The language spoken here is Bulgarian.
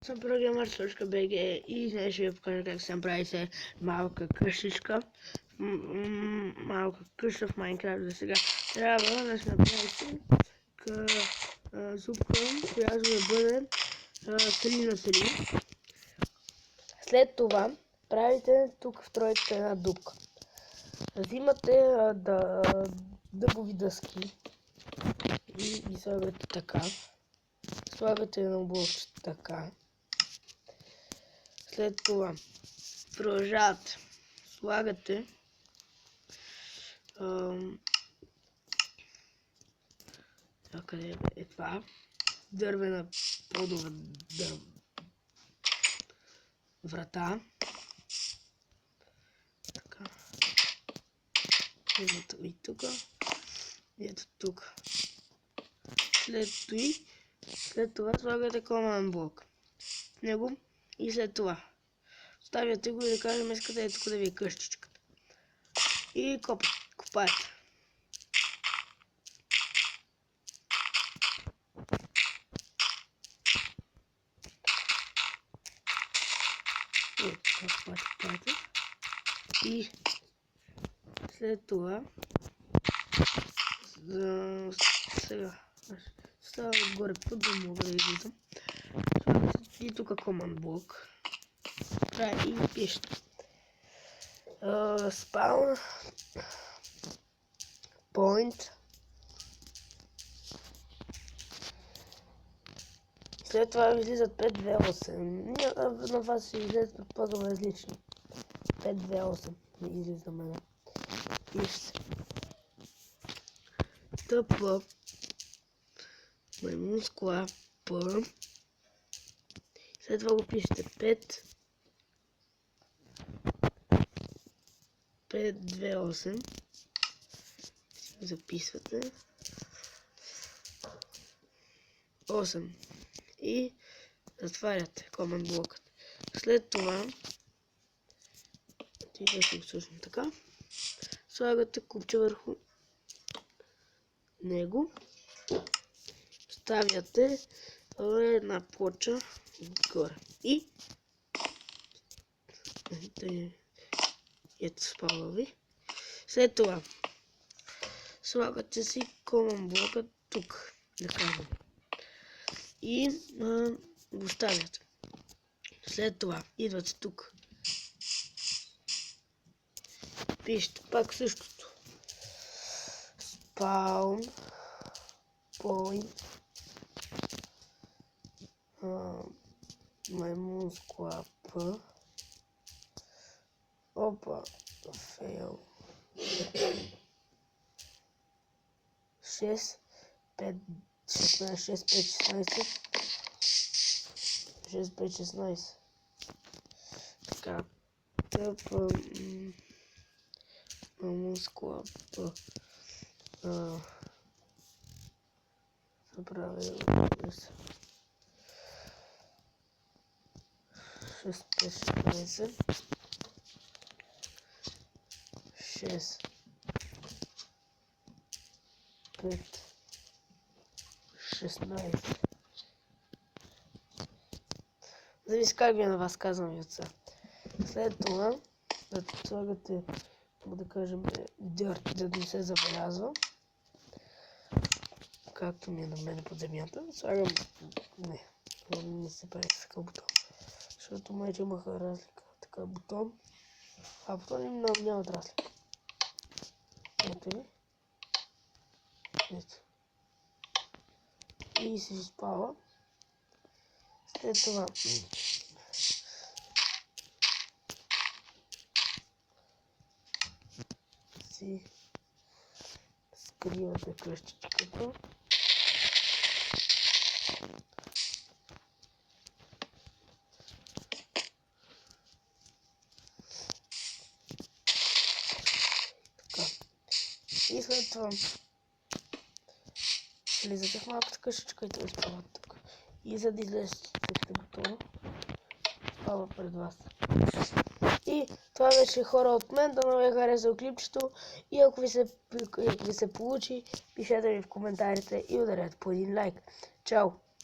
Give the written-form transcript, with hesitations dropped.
съм Programmer.bg и днес ще ви покажа как се направи се малка къщичка. Малка къща в Майнкрафт. За сега трябва да се направите зупка, която да бъде 3 на 3. След това правите тук в тройката една дупка. Взимате дъбови дъски и ги слагате така. Слагате едно блокче така. След това продължавате. Слагате къде е това? Дървена подова врата. Така. Ето и тук. Ето тук. След това слагате command блок в него и след това ставяте го и да кажем искате ето тук да ви е къщичката. И копаете. Копаете. И след това сега става отгоре път да мога да излизам. Слагате и тук command блок. И пишете spawn point. След това ви излизат 528. На вас ще излизат предполагам различни. 528 ми излиза на мен. Пишете тъпа маймунскла п. След това го пишете 528. Записвате 8 и затваряте command блокът. След това ще го слушам така. Слагате купче върху него. Ставяте една плоча отгоре. И ето спала ви. След това слагате си command блока тук, да кажем. И го ставяте. След това идвате тук. Пишете пак същото. Spawn point маймунскла п. Опа, фейл. 6, 5, 16, 6, 5, 16. Така, тъпа маймунскла п. Забравя да се. 6, 5, 16. 6, 5, 16. Зависи как ви на вас казвам ви отца. След това да слагате, да кажем, дърт, да не се забелязва. Както ми е на мен под земята. Слагам... Не се прави с такъв бутон. Защото майче имаха разлика. Така бутон. А бутони много нямат разлика. Ето ли? Ето. И се изпава. След това си скривате къщичката. И след това влизате в малката къщичка и той спава тук. И за да излезете бутона, спава пред вас. И това беше хора от мен, да не ви харесал клипчето и ако ви се получи, пишете ми в коментарите и ударете по един лайк. Чао!